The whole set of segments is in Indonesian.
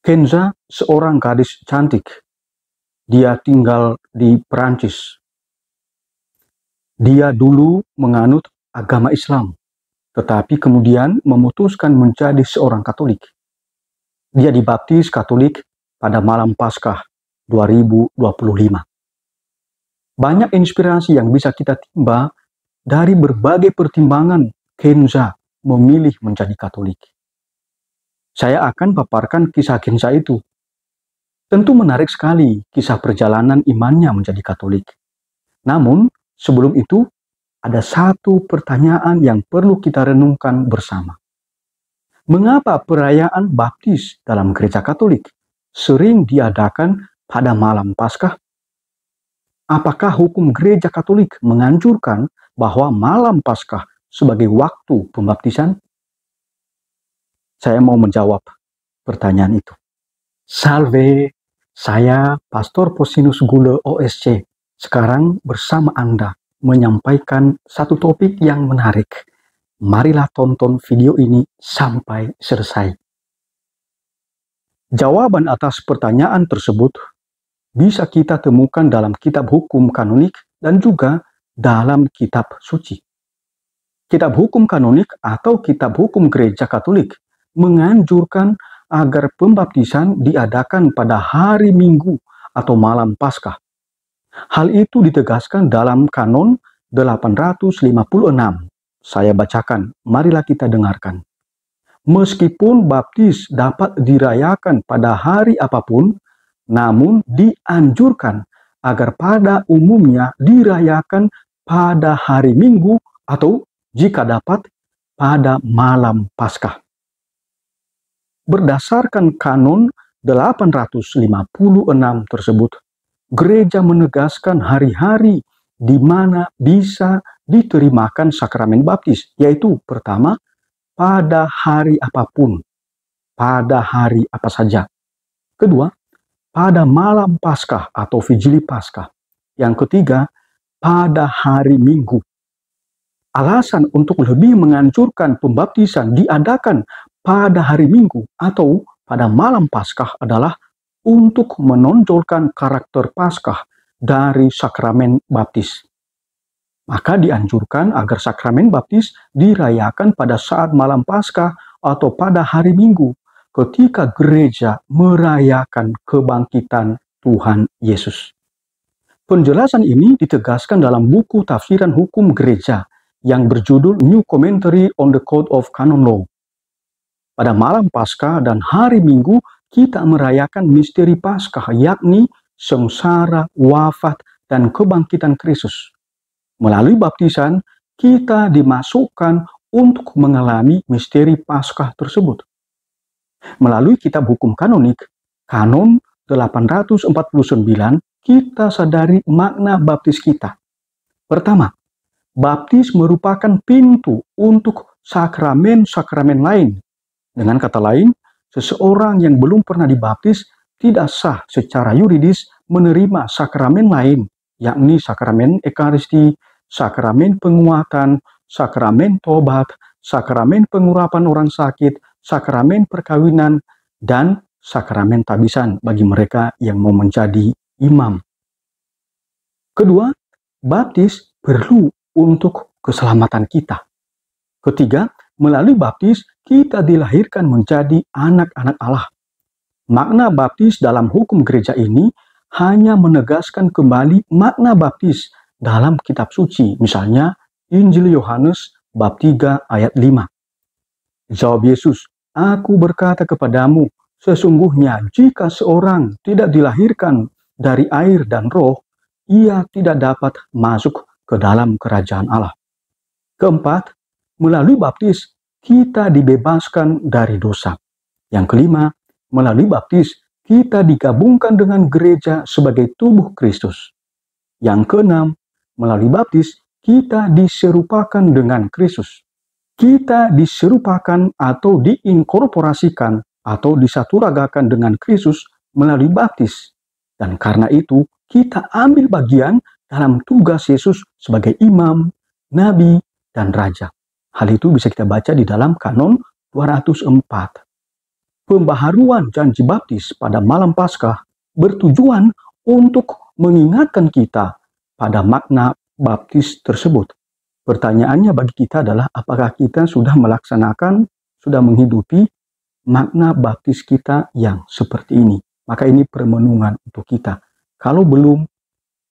Kenza seorang gadis cantik. Dia tinggal di Perancis. Dia dulu menganut agama Islam, tetapi kemudian memutuskan menjadi seorang Katolik. Dia dibaptis Katolik pada malam Paskah 2025. Banyak inspirasi yang bisa kita timba dari berbagai pertimbangan Kenza memilih menjadi Katolik. Saya akan paparkan kisah Kenza itu. Tentu menarik sekali kisah perjalanan imannya menjadi Katolik. Namun, sebelum itu, ada satu pertanyaan yang perlu kita renungkan bersama. Mengapa perayaan baptis dalam gereja Katolik sering diadakan pada malam Paskah? Apakah hukum gereja Katolik menganjurkan bahwa malam Paskah sebagai waktu pembaptisan? Saya mau menjawab pertanyaan itu. Salve, saya Pastor Posinus Gule OSC. Sekarang bersama Anda menyampaikan satu topik yang menarik. Marilah tonton video ini sampai selesai. Jawaban atas pertanyaan tersebut bisa kita temukan dalam kitab hukum kanonik dan juga dalam kitab suci. Kitab hukum kanonik atau kitab hukum gereja Katolik menganjurkan agar pembaptisan diadakan pada hari Minggu atau malam Paskah. Hal itu ditegaskan dalam kanon 856. Saya bacakan, marilah kita dengarkan. Meskipun baptis dapat dirayakan pada hari apapun, namun dianjurkan agar pada umumnya dirayakan pada hari Minggu atau jika dapat pada malam Paskah. Berdasarkan kanon 856 tersebut, gereja menegaskan hari-hari di mana bisa diterimakan sakramen baptis, yaitu pertama, pada hari apapun, pada hari apa saja. Kedua, pada malam Paskah atau Vigili Paskah. Yang ketiga, pada hari Minggu. Alasan untuk lebih menganjurkan pembaptisan diadakan pada hari Minggu atau pada malam Paskah adalah untuk menonjolkan karakter Paskah dari sakramen baptis. Maka dianjurkan agar sakramen baptis dirayakan pada saat malam Paskah atau pada hari Minggu ketika gereja merayakan kebangkitan Tuhan Yesus. Penjelasan ini ditegaskan dalam buku tafsiran hukum gereja yang berjudul New Commentary on the Code of Canon Law. Pada malam Paskah dan hari Minggu, kita merayakan misteri Paskah, yakni sengsara, wafat, dan kebangkitan Kristus. Melalui baptisan, kita dimasukkan untuk mengalami misteri Paskah tersebut. Melalui kitab hukum kanonik, kanon 849, kita sadari makna baptis kita. Pertama, baptis merupakan pintu untuk sakramen-sakramen lain. Dengan kata lain, seseorang yang belum pernah dibaptis tidak sah secara yuridis menerima sakramen lain, yakni sakramen Ekaristi, sakramen penguatan, sakramen tobat, sakramen pengurapan orang sakit, sakramen perkawinan, dan sakramen tabisan bagi mereka yang mau menjadi imam. Kedua, baptis perlu untuk keselamatan kita. Ketiga, melalui baptis kita dilahirkan menjadi anak-anak Allah. Makna baptis dalam hukum gereja ini hanya menegaskan kembali makna baptis dalam kitab suci, misalnya Injil Yohanes bab 3 ayat 5. Jawab Yesus, "Aku berkata kepadamu, sesungguhnya jika seorang tidak dilahirkan dari air dan roh, ia tidak dapat masuk ke dalam kerajaan Allah." Keempat, melalui baptis kita dibebaskan dari dosa. Yang kelima, melalui baptis kita digabungkan dengan gereja sebagai tubuh Kristus. Yang keenam, melalui baptis kita diserupakan dengan Kristus. Kita diserupakan atau diinkorporasikan atau disaturagakan dengan Kristus melalui baptis. Dan karena itu, kita ambil bagian dalam tugas Yesus sebagai imam, nabi, dan raja. Hal itu bisa kita baca di dalam kanon 204. Pembaharuan janji baptis pada malam Paskah bertujuan untuk mengingatkan kita pada makna baptis tersebut. Pertanyaannya bagi kita adalah apakah kita sudah melaksanakan, sudah menghidupi makna baptis kita yang seperti ini. Maka ini permenungan untuk kita. Kalau belum,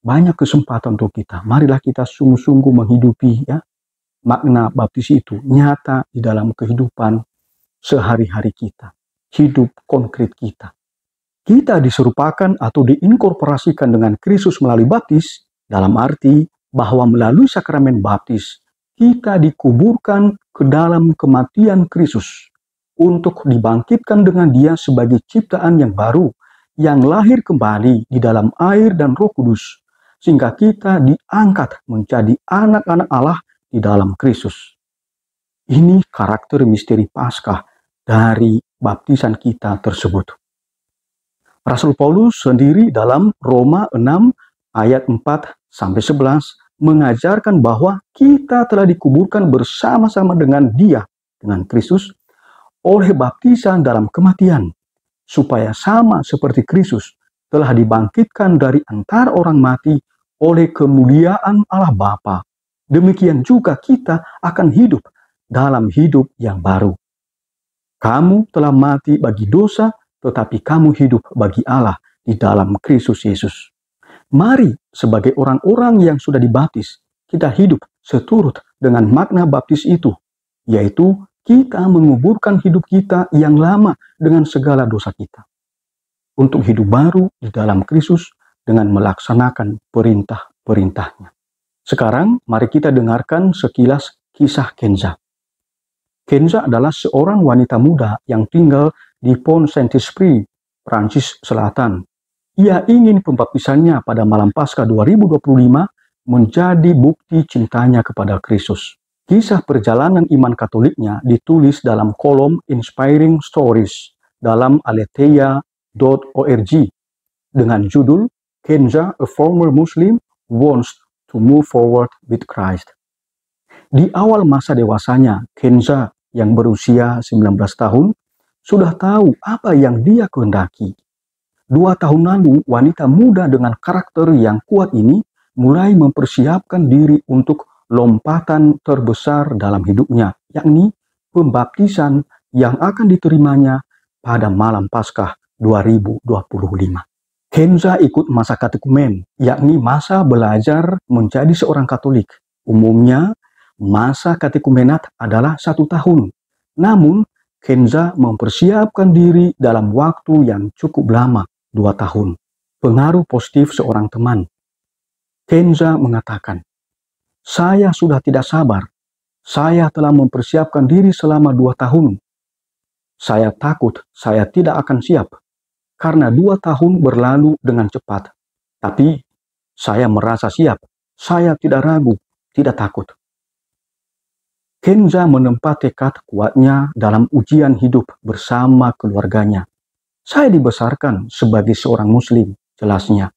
banyak kesempatan untuk kita. Marilah kita sungguh-sungguh menghidupi ya makna baptis itu nyata di dalam kehidupan sehari-hari kita. Hidup konkret kita. Kita diserupakan atau diinkorporasikan dengan Kristus melalui baptis, dalam arti bahwa melalui sakramen baptis, kita dikuburkan ke dalam kematian Kristus untuk dibangkitkan dengan Dia sebagai ciptaan yang baru, yang lahir kembali di dalam air dan Roh Kudus, sehingga kita diangkat menjadi anak-anak Allah di dalam Kristus. Ini karakter misteri Paskah dari baptisan kita tersebut. Rasul Paulus sendiri dalam Roma 6 ayat 4-11 mengajarkan bahwa kita telah dikuburkan bersama-sama dengan Dia, dengan Kristus, oleh baptisan dalam kematian, supaya sama seperti Kristus telah dibangkitkan dari antara orang mati oleh kemuliaan Allah Bapa. Demikian juga kita akan hidup dalam hidup yang baru. Kamu telah mati bagi dosa, tetapi kamu hidup bagi Allah di dalam Kristus Yesus. Mari sebagai orang-orang yang sudah dibaptis, kita hidup seturut dengan makna baptis itu, yaitu kita menguburkan hidup kita yang lama dengan segala dosa kita, untuk hidup baru di dalam Kristus dengan melaksanakan perintah-perintahnya. Sekarang mari kita dengarkan sekilas kisah Kenza. Kenza adalah seorang wanita muda yang tinggal di Pont Saint-Esprit, Prancis Selatan. Ia ingin pembaptisannya pada malam Paskah 2025 menjadi bukti cintanya kepada Kristus. Kisah perjalanan iman Katoliknya ditulis dalam kolom Inspiring Stories dalam aletheia.org dengan judul Kenza, a former Muslim, wants to move forward with Christ. Di awal masa dewasanya, Kenza yang berusia 19 tahun sudah tahu apa yang dia kehendaki. 2 tahun lalu, wanita muda dengan karakter yang kuat ini mulai mempersiapkan diri untuk lompatan terbesar dalam hidupnya, yakni pembaptisan yang akan diterimanya pada malam Paskah 2025. Kenza ikut masa katekumen, yakni masa belajar menjadi seorang Katolik. Umumnya, masa katekumenat adalah 1 tahun. Namun, Kenza mempersiapkan diri dalam waktu yang cukup lama, 2 tahun. Pengaruh positif seorang teman. Kenza mengatakan, "Saya sudah tidak sabar. Saya telah mempersiapkan diri selama 2 tahun. Saya takut saya tidak akan siap, karena 2 tahun berlalu dengan cepat. Tapi, saya merasa siap. Saya tidak ragu, tidak takut." Kenza menempa tekad kuatnya dalam ujian hidup bersama keluarganya. "Saya dibesarkan sebagai seorang Muslim," jelasnya.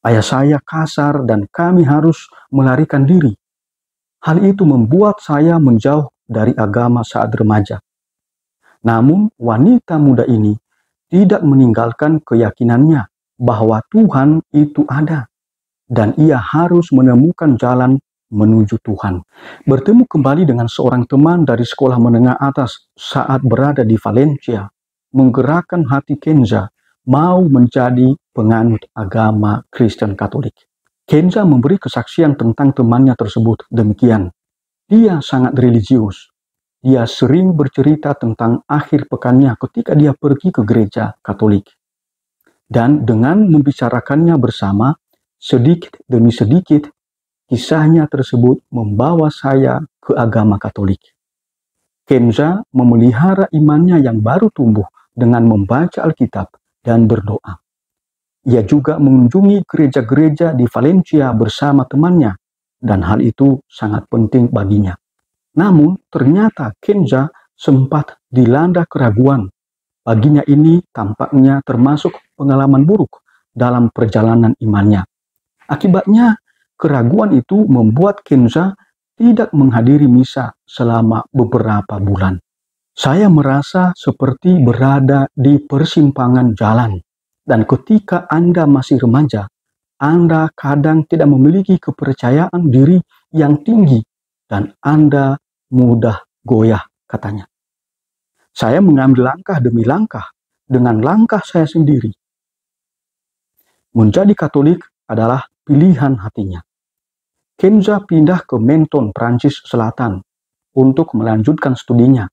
"Ayah saya kasar dan kami harus melarikan diri. Hal itu membuat saya menjauh dari agama saat remaja." Namun, wanita muda ini tidak meninggalkan keyakinannya bahwa Tuhan itu ada dan ia harus menemukan jalan menuju Tuhan. Bertemu kembali dengan seorang teman dari sekolah menengah atas saat berada di Valencia menggerakkan hati Kenza mau menjadi penganut agama Kristen Katolik. Kenza memberi kesaksian tentang temannya tersebut demikian. Dia sangat religius. Dia sering bercerita tentang akhir pekannya ketika dia pergi ke gereja Katolik. Dan dengan membicarakannya bersama, sedikit demi sedikit, kisahnya tersebut membawa saya ke agama Katolik. Kenza memelihara imannya yang baru tumbuh dengan membaca Alkitab dan berdoa. Ia juga mengunjungi gereja-gereja di Valencia bersama temannya, dan hal itu sangat penting baginya. Namun, ternyata Kenza sempat dilanda keraguan. Baginya ini tampaknya termasuk pengalaman buruk dalam perjalanan imannya. Akibatnya, keraguan itu membuat Kenza tidak menghadiri misa selama beberapa bulan. Saya merasa seperti berada di persimpangan jalan. Dan ketika Anda masih remaja, Anda kadang tidak memiliki kepercayaan diri yang tinggi dan Anda mudah goyah, katanya. Saya mengambil langkah demi langkah dengan langkah saya sendiri. Menjadi Katolik adalah pilihan hatinya. Kenza pindah ke Menton, Prancis Selatan untuk melanjutkan studinya.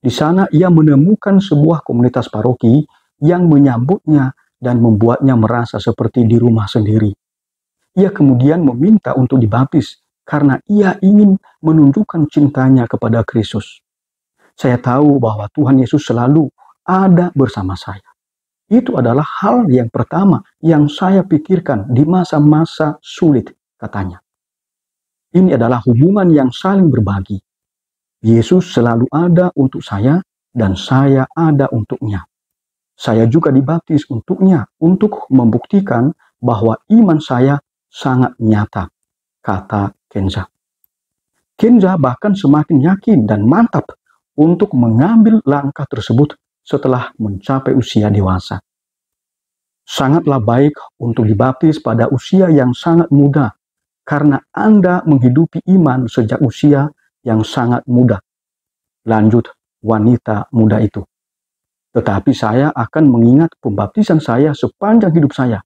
Di sana ia menemukan sebuah komunitas paroki yang menyambutnya dan membuatnya merasa seperti di rumah sendiri. Ia kemudian meminta untuk dibaptis karena ia ingin menunjukkan cintanya kepada Kristus. Saya tahu bahwa Tuhan Yesus selalu ada bersama saya. Itu adalah hal yang pertama yang saya pikirkan di masa-masa sulit, katanya. Ini adalah hubungan yang saling berbagi. Yesus selalu ada untuk saya dan saya ada untuknya. Saya juga dibaptis untuknya untuk membuktikan bahwa iman saya sangat nyata, kata Kenza. Kenza bahkan semakin yakin dan mantap untuk mengambil langkah tersebut setelah mencapai usia dewasa. Sangatlah baik untuk dibaptis pada usia yang sangat muda, karena Anda menghidupi iman sejak usia yang sangat muda. Lanjut wanita muda itu. Tetapi saya akan mengingat pembaptisan saya sepanjang hidup saya.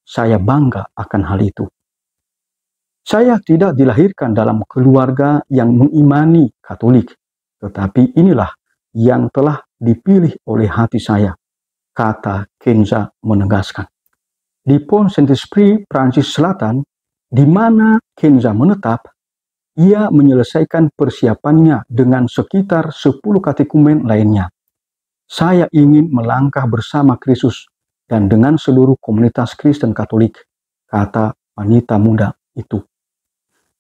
Saya bangga akan hal itu. Saya tidak dilahirkan dalam keluarga yang mengimani Katolik, tetapi inilah yang telah dipilih oleh hati saya, kata Kenza menegaskan. Di Pont Saint-Esprit, Prancis Selatan, di mana Kenza menetap, ia menyelesaikan persiapannya dengan sekitar 10 katekumen lainnya. Saya ingin melangkah bersama Kristus dan dengan seluruh komunitas Kristen Katolik, kata wanita muda itu.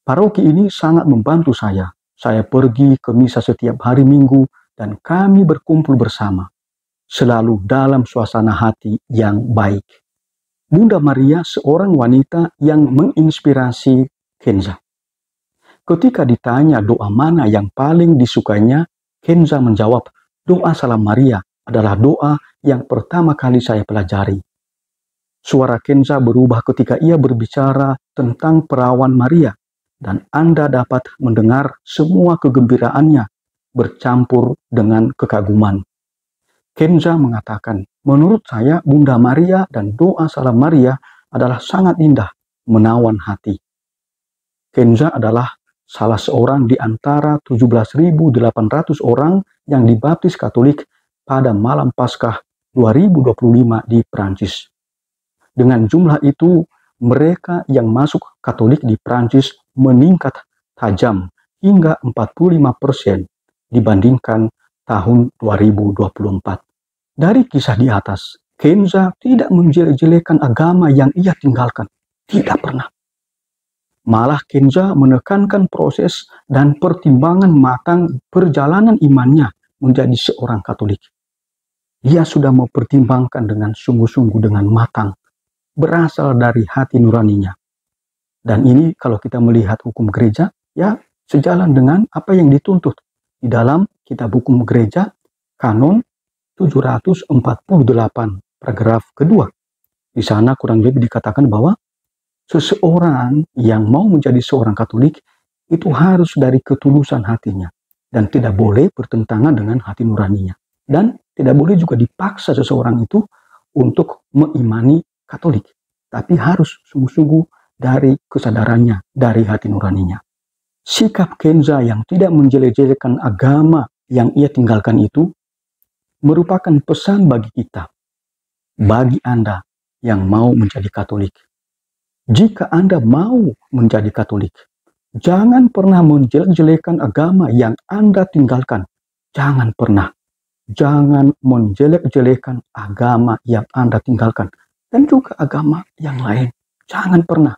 Paroki ini sangat membantu saya. Saya pergi ke misa setiap hari Minggu dan kami berkumpul bersama, selalu dalam suasana hati yang baik. Bunda Maria seorang wanita yang menginspirasi Kenza. Ketika ditanya doa mana yang paling disukainya, Kenza menjawab, doa Salam Maria adalah doa yang pertama kali saya pelajari. Suara Kenza berubah ketika ia berbicara tentang perawan Maria, dan Anda dapat mendengar semua kegembiraannya bercampur dengan kekaguman. Kenza mengatakan, menurut saya Bunda Maria dan doa Salam Maria adalah sangat indah, menawan hati. Kenza adalah salah seorang di antara 17.800 orang yang dibaptis Katolik pada malam Paskah 2025 di Prancis. Dengan jumlah itu, mereka yang masuk Katolik di Prancis meningkat tajam hingga 45% dibandingkan tahun 2024. Dari kisah di atas, Kenza tidak menjelek-jelekan agama yang ia tinggalkan. Tidak pernah. Malah Kenza menekankan proses dan pertimbangan matang perjalanan imannya menjadi seorang Katolik. Dia sudah mempertimbangkan dengan sungguh-sungguh dengan matang, berasal dari hati nuraninya. Dan ini kalau kita melihat hukum gereja, ya sejalan dengan apa yang dituntut di dalam kitab hukum gereja, kanon 748, paragraf kedua. Di sana kurang lebih dikatakan bahwa seseorang yang mau menjadi seorang Katolik itu harus dari ketulusan hatinya dan tidak boleh bertentangan dengan hati nuraninya, dan tidak boleh juga dipaksa seseorang itu untuk mengimani Katolik, tapi harus sungguh-sungguh dari kesadarannya, dari hati nuraninya. Sikap Kenza yang tidak menjelek-jelekan agama yang ia tinggalkan itu merupakan pesan bagi kita, bagi Anda yang mau menjadi Katolik. Jika Anda mau menjadi Katolik, jangan pernah menjelek-jelekan agama yang Anda tinggalkan. Jangan pernah. Jangan menjelek-jelekan agama yang Anda tinggalkan. Dan juga agama yang lain. Jangan pernah.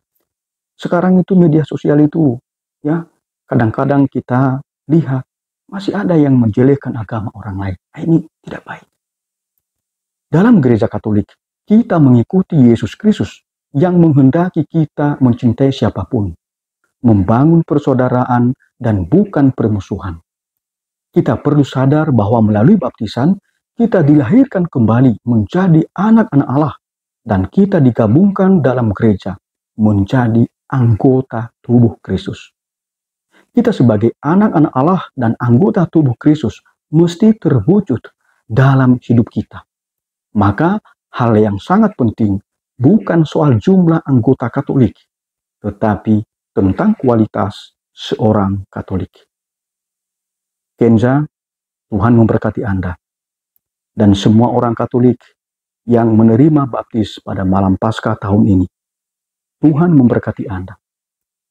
Sekarang itu media sosial itu, ya, kadang-kadang kita lihat masih ada yang menjelekkan agama orang lain. Ini tidak baik. Dalam gereja Katolik, kita mengikuti Yesus Kristus yang menghendaki kita mencintai siapapun, membangun persaudaraan dan bukan permusuhan. Kita perlu sadar bahwa melalui baptisan, kita dilahirkan kembali menjadi anak-anak Allah, dan kita digabungkan dalam gereja menjadi anggota tubuh Kristus. Kita sebagai anak-anak Allah dan anggota tubuh Kristus mesti terwujud dalam hidup kita. Maka hal yang sangat penting bukan soal jumlah anggota Katolik, tetapi tentang kualitas seorang Katolik. Kenza, Tuhan memberkati Anda. Dan semua orang Katolik yang menerima baptis pada malam Paskah tahun ini, Tuhan memberkati Anda.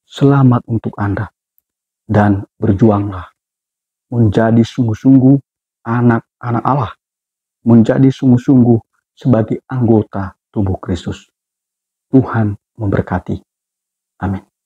Selamat untuk Anda. Dan berjuanglah menjadi sungguh-sungguh anak-anak Allah. Menjadi sungguh-sungguh sebagai anggota tubuh Kristus. Tuhan memberkati. Amin.